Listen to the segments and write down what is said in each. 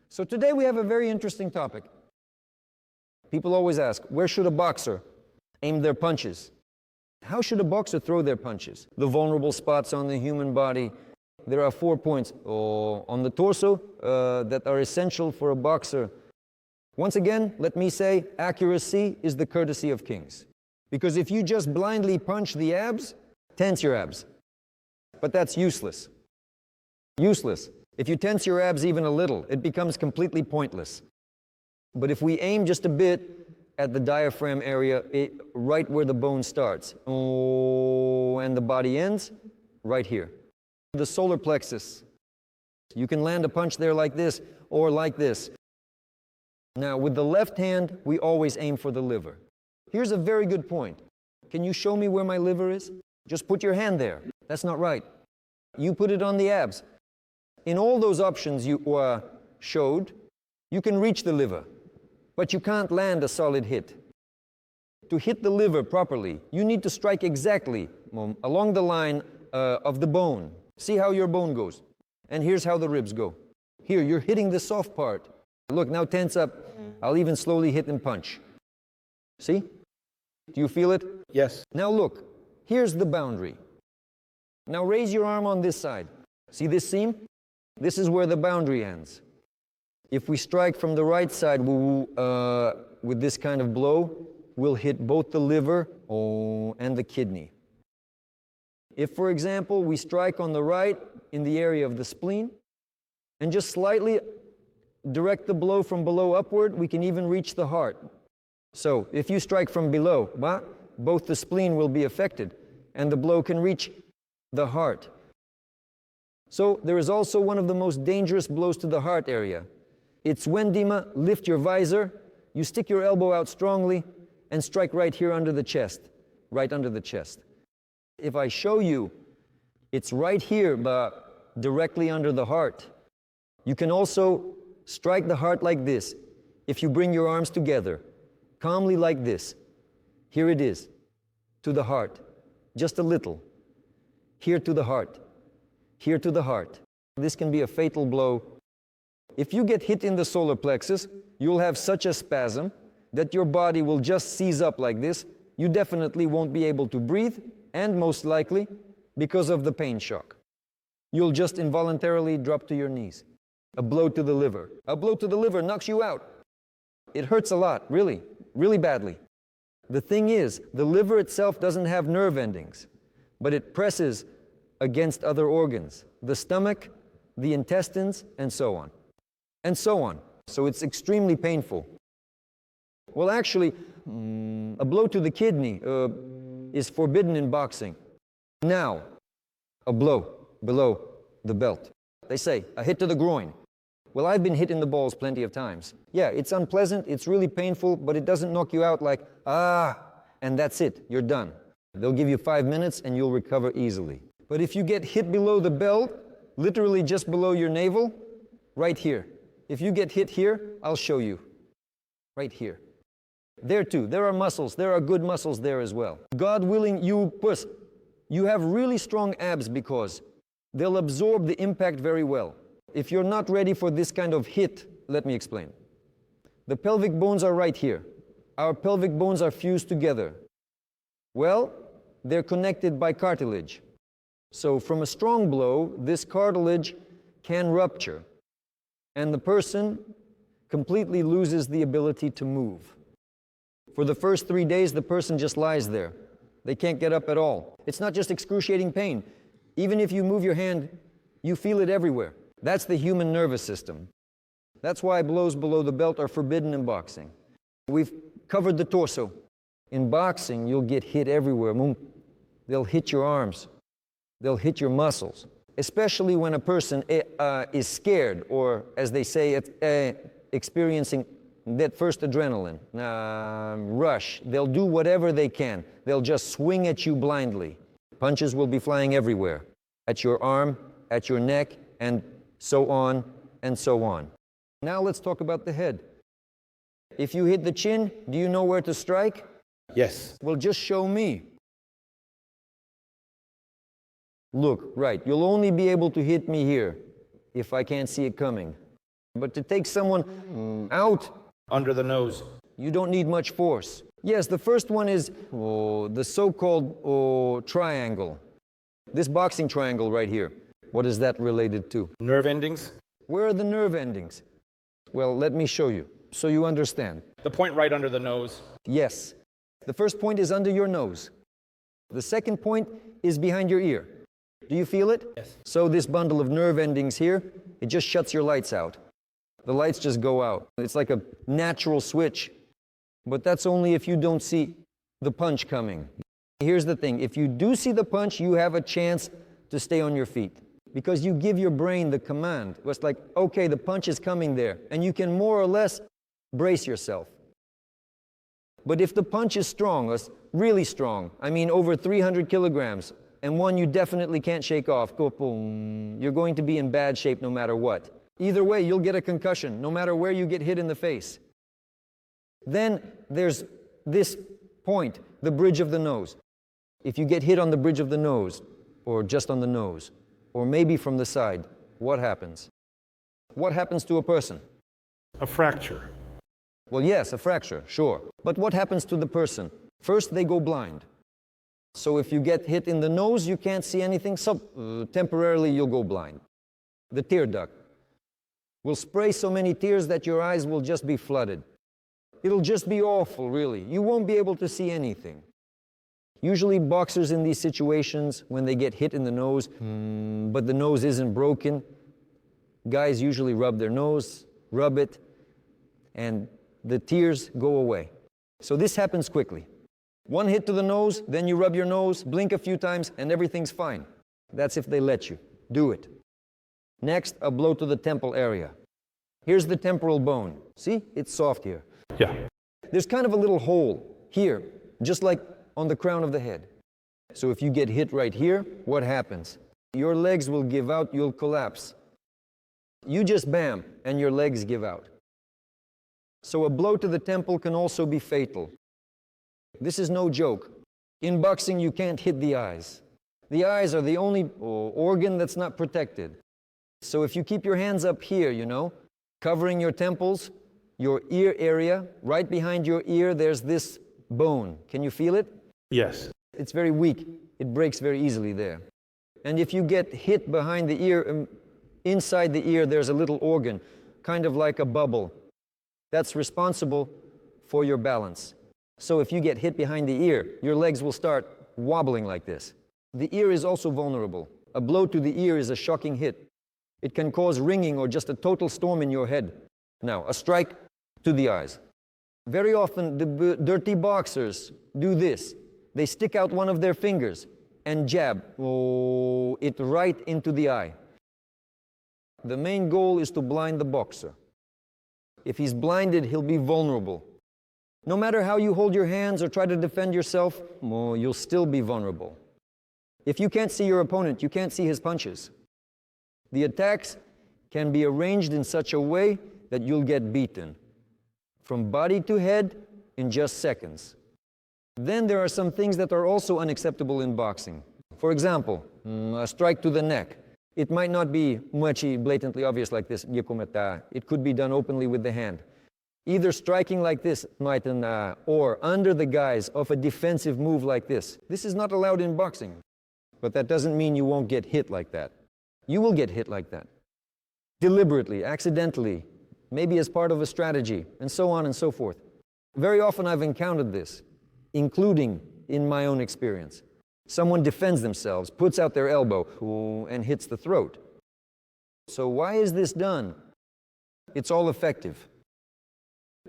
So today we have a very interesting topic. People always ask, where should a boxer aim their punches? How should a boxer throw their punches? The vulnerable spots on the human body. There are 4 points on the torso that are essential for a boxer. Once again, let me say, accuracy is the courtesy of kings. Because if you just blindly punch the abs, tense your abs. But that's useless. Useless. If you tense your abs even a little, it becomes completely pointless. But if we aim just a bit at the diaphragm area, right where the bone starts, and the body ends, right here. The solar plexus. You can land a punch there like this, or like this. Now, with the left hand, we always aim for the liver. Here's a very good point. Can you show me where my liver is? Just put your hand there. That's not right. You put it on the abs. In all those options you showed, you can reach the liver, but you can't land a solid hit. To hit the liver properly, you need to strike exactly along the line of the bone. See how your bone goes. And here's how the ribs go. Here, you're hitting the soft part. Look, now tense up. I'll even slowly hit and punch. See? Do you feel it? Yes. Now look, here's the boundary. Now raise your arm on this side. See this seam? This is where the boundary ends. If we strike from the right side with this kind of blow, we'll hit both the liver and the kidney. If, for example, we strike on the right in the area of the spleen and just slightly direct the blow from below upward, we can even reach the heart. So if you strike from below, both the spleen will be affected and the blow can reach the heart. So there is also one of the most dangerous blows to the heart area. It's when, Dima, lift your visor, you stick your elbow out strongly and strike right here under the chest, right under the chest. If I show you, it's right here, but directly under the heart. You can also strike the heart like this. If you bring your arms together, calmly like this. Here it is, to the heart, just a little. Here to the heart, here to the heart. This can be a fatal blow. If you get hit in the solar plexus, you'll have such a spasm that your body will just seize up like this. You definitely won't be able to breathe, and most likely, because of the pain shock, you'll just involuntarily drop to your knees. A blow to the liver. A blow to the liver knocks you out. It hurts a lot, really, really badly. The thing is, the liver itself doesn't have nerve endings, but it presses against other organs, the stomach, the intestines, and so on. And so on. So it's extremely painful. Well, actually, a blow to the kidney is forbidden in boxing. Now, a blow below the belt. They say, a hit to the groin. Well, I've been hit in the balls plenty of times. Yeah, it's unpleasant, it's really painful, but it doesn't knock you out like, and that's it, you're done. They'll give you 5 minutes and you'll recover easily. But if you get hit below the belt, literally just below your navel, right here. If you get hit here, I'll show you. Right here. There too, there are muscles, there are good muscles there as well. God willing, you have really strong abs because they'll absorb the impact very well. If you're not ready for this kind of hit, let me explain. The pelvic bones are right here. Our pelvic bones are fused together. Well, they're connected by cartilage. So from a strong blow, this cartilage can rupture, and the person completely loses the ability to move. For the first 3 days, the person just lies there. They can't get up at all. It's not just excruciating pain. Even if you move your hand, you feel it everywhere. That's the human nervous system. That's why blows below the belt are forbidden in boxing. We've covered the torso. In boxing, you'll get hit everywhere. They'll hit your arms. They'll hit your muscles. Especially when a person is scared, or as they say, experiencing that first adrenaline rush. They'll do whatever they can. They'll just swing at you blindly. Punches will be flying everywhere. At your arm, at your neck, and so on and so on. Now let's talk about the head. If you hit the chin, do you know where to strike? Yes. Well, just show me. Look, right, you'll only be able to hit me here if I can't see it coming. But to take someone out, Under the nose. you don't need much force. Yes, the first one is the so-called triangle. This boxing triangle right here. What is that related to? Nerve endings. Where are the nerve endings? Well, let me show you, so you understand. The point right under the nose. Yes. The first point is under your nose. The second point is behind your ear. Do you feel it? Yes. So this bundle of nerve endings here, it just shuts your lights out. The lights just go out. It's like a natural switch. But that's only if you don't see the punch coming. Here's the thing. If you do see the punch, you have a chance to stay on your feet. Because you give your brain the command. It's like, okay, the punch is coming there. And you can more or less brace yourself. But if the punch is strong, really strong, I mean over 300 kilograms, and one you definitely can't shake off, you're going to be in bad shape no matter what. Either way, you'll get a concussion, no matter where you get hit in the face. Then there's this point, the bridge of the nose. If you get hit on the bridge of the nose, or just on the nose, or maybe from the side, what happens? What happens to a person? A fracture. Well, yes, a fracture, sure. But what happens to the person? First, they go blind. So if you get hit in the nose, you can't see anything, so temporarily you'll go blind. The tear duct will spray so many tears that your eyes will just be flooded. It'll just be awful, really. You won't be able to see anything. Usually boxers in these situations, when they get hit in the nose, but the nose isn't broken, guys usually rub their nose, rub it, and the tears go away. So this happens quickly. One hit to the nose, then you rub your nose, blink a few times, and everything's fine. That's if they let you. Do it. Next, a blow to the temple area. Here's the temporal bone. See? It's soft here. Yeah. There's kind of a little hole here, just like on the crown of the head. So if you get hit right here, what happens? Your legs will give out, you'll collapse. You just bam, and your legs give out. So a blow to the temple can also be fatal. This is no joke. In boxing, you can't hit the eyes. The eyes are the only organ that's not protected. So if you keep your hands up here, you know, covering your temples, your ear area, right behind your ear, there's this bone. Can you feel it? Yes. It's very weak. It breaks very easily there. And if you get hit behind the ear, inside the ear, there's a little organ, kind of like a bubble, that's responsible for your balance. So if you get hit behind the ear, your legs will start wobbling like this. The ear is also vulnerable. A blow to the ear is a shocking hit. It can cause ringing or just a total storm in your head. Now, a strike to the eyes. Very often, the dirty boxers do this. They stick out one of their fingers and jab it right into the eye. The main goal is to blind the boxer. If he's blinded, he'll be vulnerable. No matter how you hold your hands or try to defend yourself, you'll still be vulnerable. If you can't see your opponent, you can't see his punches. The attacks can be arranged in such a way that you'll get beaten from body to head in just seconds. Then there are some things that are also unacceptable in boxing. For example, a strike to the neck. It might not be much blatantly obvious like this, it could be done openly with the hand. Either striking like this, or under the guise of a defensive move like this. This is not allowed in boxing. But that doesn't mean you won't get hit like that. You will get hit like that. Deliberately, accidentally, maybe as part of a strategy, and so on and so forth. Very often I've encountered this, including in my own experience. Someone defends themselves, puts out their elbow, and hits the throat. So why is this done? It's all effective.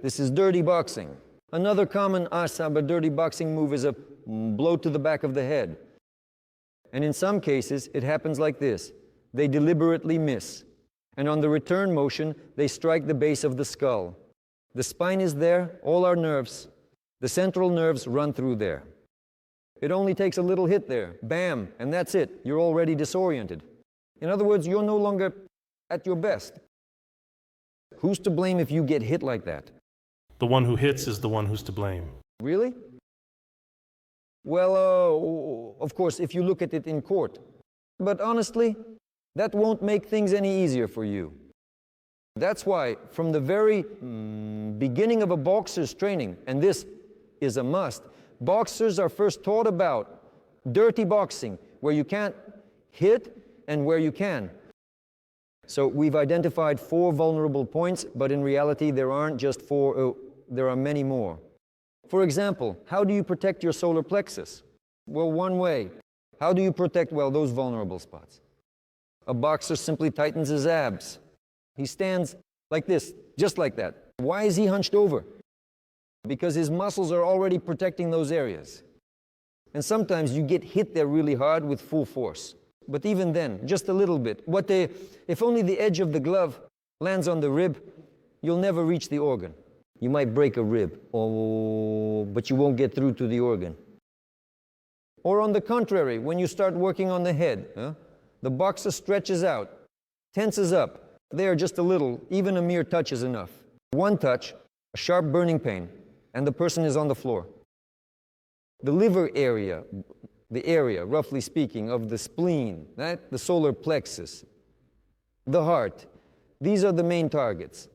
This is dirty boxing. Another common asaba dirty boxing move is a blow to the back of the head. And in some cases, it happens like this. They deliberately miss. And on the return motion, they strike the base of the skull. The spine is there, all our nerves. The central nerves run through there. It only takes a little hit there, bam, and that's it. You're already disoriented. In other words, you're no longer at your best. Who's to blame if you get hit like that? The one who hits is the one who's to blame. Really? Well, of course, if you look at it in court. But honestly, that won't make things any easier for you. That's why from the very beginning of a boxer's training, and this is a must, boxers are first taught about dirty boxing, where you can't hit and where you can. So we've identified 4 vulnerable points, but in reality there aren't just 4, there are many more. For example, how do you protect your solar plexus? Well, one way. How do you protect, well, those vulnerable spots? A boxer simply tightens his abs. He stands like this, just like that. Why is he hunched over? Because his muscles are already protecting those areas. And sometimes you get hit there really hard with full force. But even then, just a little bit. If only the edge of the glove lands on the rib, you'll never reach the organ. You might break a rib, but you won't get through to the organ. Or on the contrary, when you start working on the head, the boxer stretches out, tenses up. There, just a little, even a mere touch is enough. One touch, a sharp burning pain, and the person is on the floor. The liver area, the area, roughly speaking, of the spleen, the solar plexus, the heart, these are the main targets.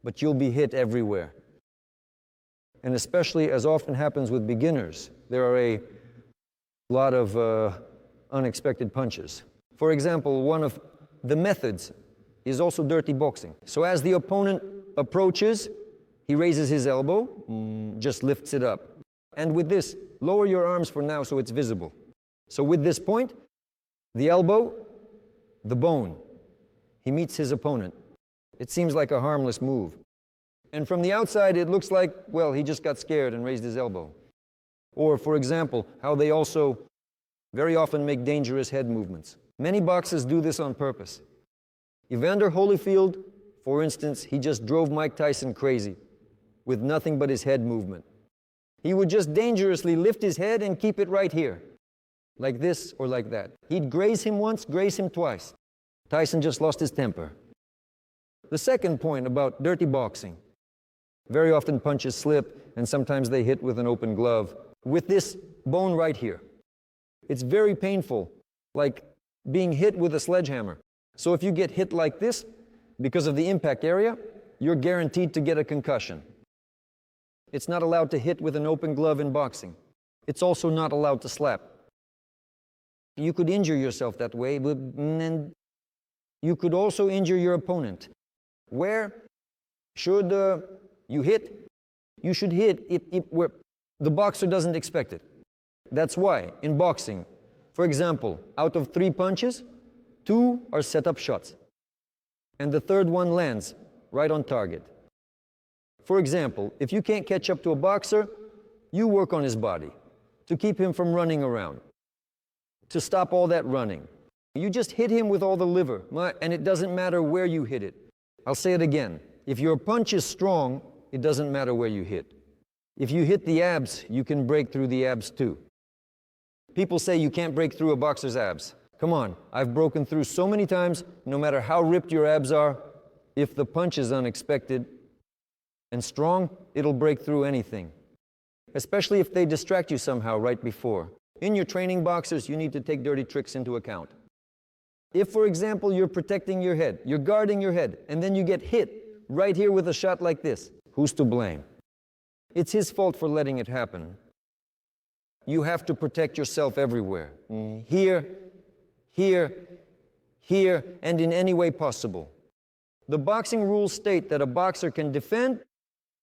But you'll be hit everywhere. And especially, as often happens with beginners, there are a lot of unexpected punches. For example, one of the methods is also dirty boxing. So as the opponent approaches, he raises his elbow, just lifts it up. And with this, lower your arms for now so it's visible. So with this point, the elbow, the bone, he meets his opponent. It seems like a harmless move. And from the outside, it looks like, well, he just got scared and raised his elbow. Or, for example, how they also very often make dangerous head movements. Many boxers do this on purpose. Evander Holyfield, for instance, he just drove Mike Tyson crazy with nothing but his head movement. He would just dangerously lift his head and keep it right here, like this or like that. He'd graze him once, graze him twice. Tyson just lost his temper. The second point about dirty boxing. Very often punches slip, and sometimes they hit with an open glove. With this bone right here. It's very painful, like being hit with a sledgehammer. So if you get hit like this, because of the impact area, you're guaranteed to get a concussion. It's not allowed to hit with an open glove in boxing. It's also not allowed to slap. You could injure yourself that way, but and you could also injure your opponent. Where should you hit? You should hit it where the boxer doesn't expect it. That's why, in boxing, for example, out of 3 punches, 2 are set-up shots. And the third one lands right on target. For example, if you can't catch up to a boxer, you work on his body to keep him from running around, to stop all that running. You just hit him with all the liver, and it doesn't matter where you hit it. I'll say it again. If your punch is strong, it doesn't matter where you hit. If you hit the abs, you can break through the abs too. People say you can't break through a boxer's abs. Come on, I've broken through so many times, no matter how ripped your abs are, if the punch is unexpected and strong, it'll break through anything. Especially if they distract you somehow right before. In your training, boxers, you need to take dirty tricks into account. If, for example, you're protecting your head, you're guarding your head, and then you get hit right here with a shot like this, who's to blame? It's his fault for letting it happen. You have to protect yourself everywhere. Here, here, here, and in any way possible. The boxing rules state that a boxer can defend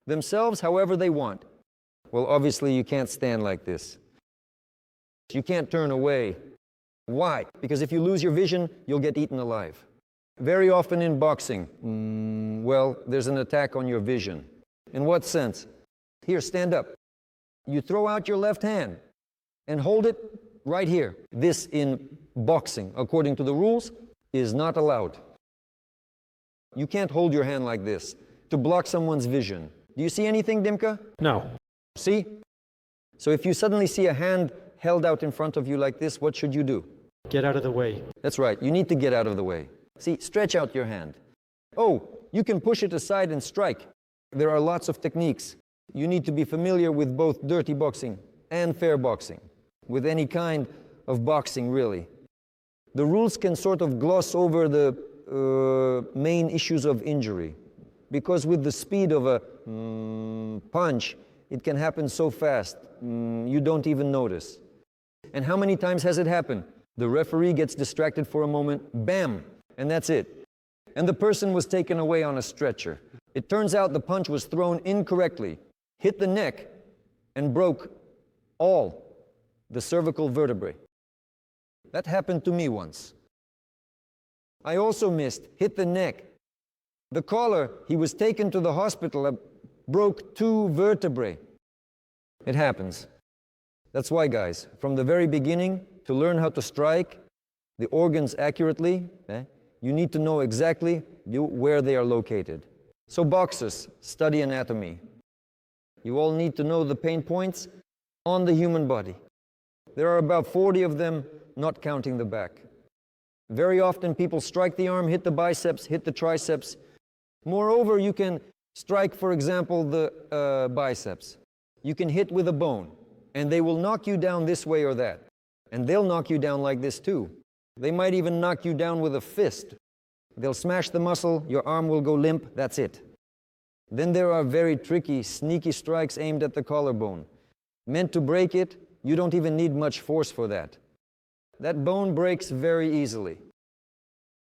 themselves however they want. Well, obviously you can't stand like this. You can't turn away. Why? Because if you lose your vision, you'll get eaten alive. Very often in boxing, well, there's an attack on your vision. In what sense? Here, stand up. You throw out your left hand and hold it right here. This in boxing, according to the rules, is not allowed. You can't hold your hand like this to block someone's vision. Do you see anything, Dimka? No. See? So if you suddenly see a hand held out in front of you like this, what should you do? Get out of the way. That's right, you need to get out of the way. See, stretch out your hand. Oh, you can push it aside and strike. There are lots of techniques. You need to be familiar with both dirty boxing and fair boxing, with any kind of boxing, really. The rules can sort of gloss over the main issues of injury. Because with the speed of a punch, it can happen so fast, you don't even notice. And how many times has it happened? The referee gets distracted for a moment, bam, and that's it. And the person was taken away on a stretcher. It turns out the punch was thrown incorrectly, hit the neck, and broke all the cervical vertebrae. That happened to me once. I also missed, hit the neck. The caller, he was taken to the hospital, broke 2 vertebrae. It happens. That's why, guys, from the very beginning, to learn how to strike the organs accurately, you need to know exactly where they are located. So boxers, study anatomy. You all need to know the pain points on the human body. There are about 40 of them, not counting the back. Very often people strike the arm, hit the biceps, hit the triceps. Moreover, you can strike, for example, the biceps. You can hit with a bone, and they will knock you down this way or that. And they'll knock you down like this too. They might even knock you down with a fist. They'll smash the muscle, your arm will go limp, that's it. Then there are very tricky, sneaky strikes aimed at the collarbone. Meant to break it, you don't even need much force for that. That bone breaks very easily.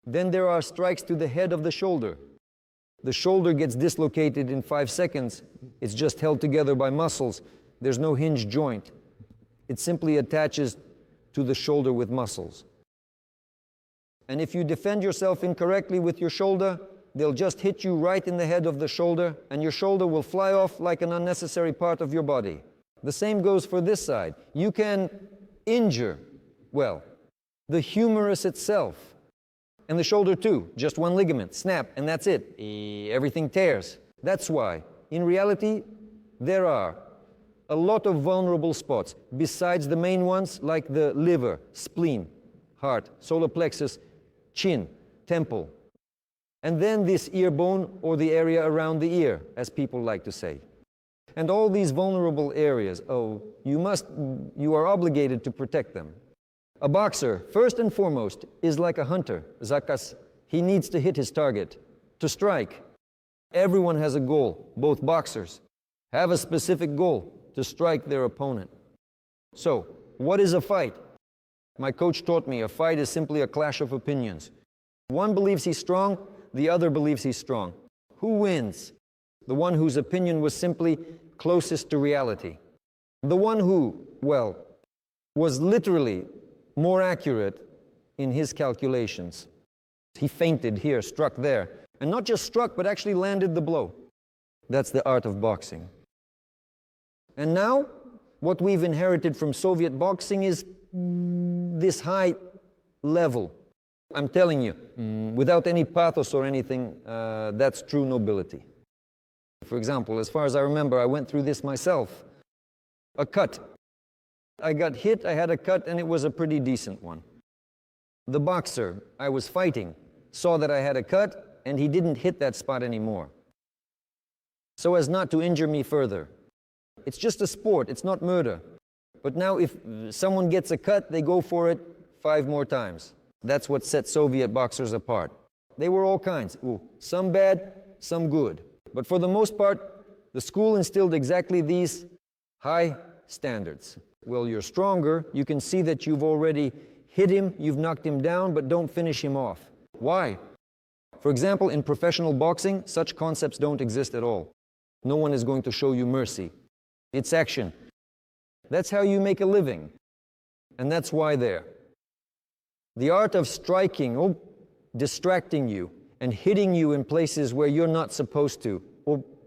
Then there are strikes to the head of the shoulder. The shoulder gets dislocated in 5 seconds. It's just held together by muscles. There's no hinge joint. It simply attaches to the shoulder with muscles. And if you defend yourself incorrectly with your shoulder, they'll just hit you right in the head of the shoulder, and your shoulder will fly off like an unnecessary part of your body. The same goes for this side. You can injure, well, the humerus itself. And the shoulder too, just one ligament, snap, and that's it. Everything tears. That's why, in reality, there are a lot of vulnerable spots, besides the main ones like the liver, spleen, heart, solar plexus, chin, temple. And then this ear bone, or the area around the ear, as people like to say. And all these vulnerable areas, you are obligated to protect them. A boxer, first and foremost, is like a hunter, zakas. He needs to hit his target, to strike. Everyone has a goal, both boxers have a specific goal, to strike their opponent. So, what is a fight? My coach taught me a fight is simply a clash of opinions. One believes he's strong, the other believes he's strong. Who wins? The one whose opinion was simply closest to reality. The one who, well, was literally more accurate in his calculations. He feinted here, struck there, and not just struck, but actually landed the blow. That's the art of boxing. And now, what we've inherited from Soviet boxing is this high level. I'm telling you, without any pathos or anything, that's true nobility. For example, as far as I remember, I went through this myself. A cut. I got hit, I had a cut, and it was a pretty decent one. The boxer I was fighting saw that I had a cut, and he didn't hit that spot anymore, so as not to injure me further. It's just a sport, it's not murder. But now if someone gets a cut, they go for it 5 more times. That's what set Soviet boxers apart. They were all kinds. Some bad, some good. But for the most part, the school instilled exactly these high standards. Well, you're stronger, you can see that you've already hit him, you've knocked him down, but don't finish him off. Why? For example, in professional boxing, such concepts don't exist at all. No one is going to show you mercy. It's action. That's how you make a living. And that's why there. The art of striking, distracting you, and hitting you in places where you're not supposed to,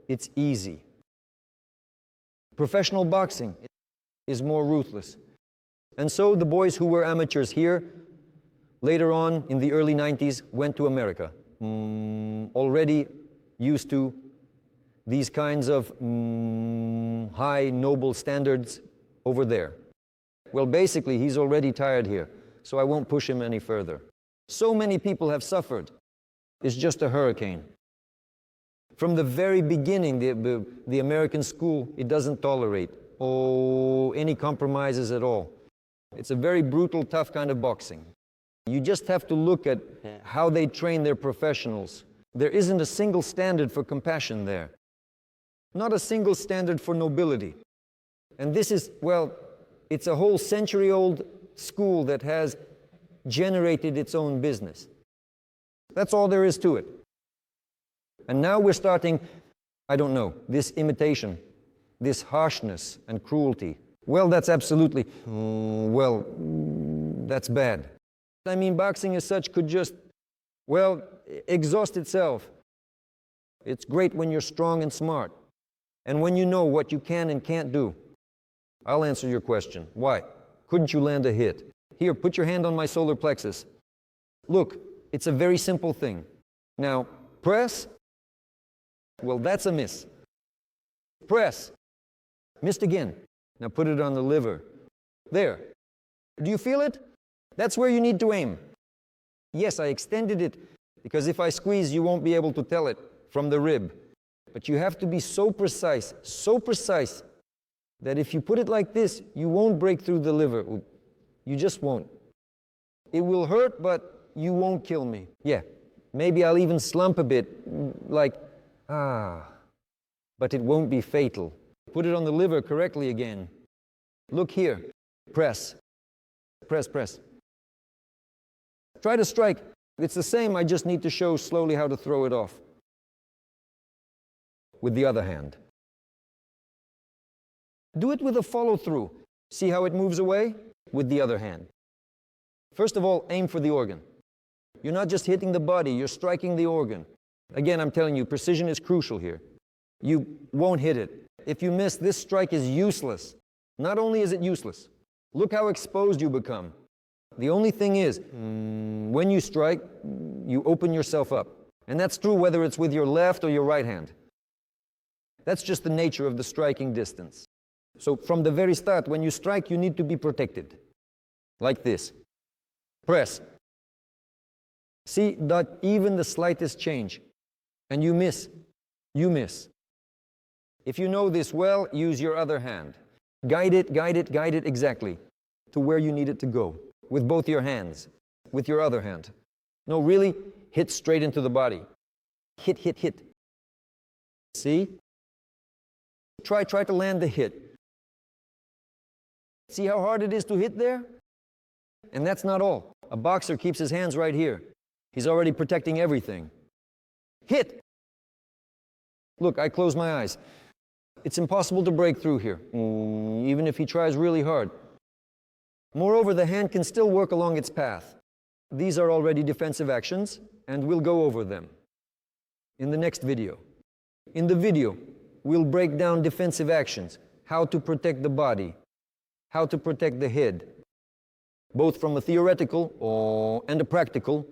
it's easy. Professional boxing is more ruthless. And so the boys who were amateurs here, later on in the early 90s, went to America, already used to these kinds of high, noble standards over there. Well, basically, he's already tired here, so I won't push him any further. So many people have suffered. It's just a hurricane. From the very beginning, the American school, it doesn't tolerate any compromises at all. It's a very brutal, tough kind of boxing. You just have to look at how they train their professionals. There isn't a single standard for compassion there. Not a single standard for nobility. And this is, well, it's a whole century-old school that has generated its own business. That's all there is to it. And now we're starting, I don't know, this imitation, this harshness and cruelty. Well, that's absolutely, that's bad. I mean, boxing as such could just, well, exhaust itself. It's great when you're strong and smart, and when you know what you can and can't do. I'll answer your question. Why? Couldn't you land a hit? Here, put your hand on my solar plexus. Look, it's a very simple thing. Now, press. Well, that's a miss. Press. Missed again. Now put it on the liver. There. Do you feel it? That's where you need to aim. Yes, I extended it because if I squeeze, you won't be able to tell it from the rib. But you have to be so precise, that if you put it like this, you won't break through the liver. You just won't. It will hurt, but you won't kill me. Yeah, maybe I'll even slump a bit, like, but it won't be fatal. Put it on the liver correctly again. Look here. Press. Press, press. Try to strike. It's the same, I just need to show slowly how to throw it off. With the other hand. Do it with a follow-through. See how it moves away? With the other hand. First of all, aim for the organ. You're not just hitting the body, you're striking the organ. Again, I'm telling you, precision is crucial here. You won't hit it. If you miss, this strike is useless. Not only is it useless, look how exposed you become. The only thing is, when you strike, you open yourself up. And that's true whether it's with your left or your right hand. That's just the nature of the striking distance. So from the very start, when you strike, you need to be protected. Like this. Press. See, not even the slightest change. And you miss. You miss. If you know this well, use your other hand. Guide it exactly to where you need it to go. With both your hands. With your other hand. No, really, hit straight into the body. Hit, hit, hit. See? Try to land the hit. See how hard it is to hit there? And that's not all. A boxer keeps his hands right here. He's already protecting everything. Hit! Look, I close my eyes. It's impossible to break through here, even if he tries really hard. Moreover, the hand can still work along its path. These are already defensive actions, and we'll go over them in the next video. In the video, we'll break down defensive actions, how to protect the body, how to protect the head, both from a theoretical and a practical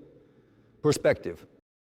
perspective.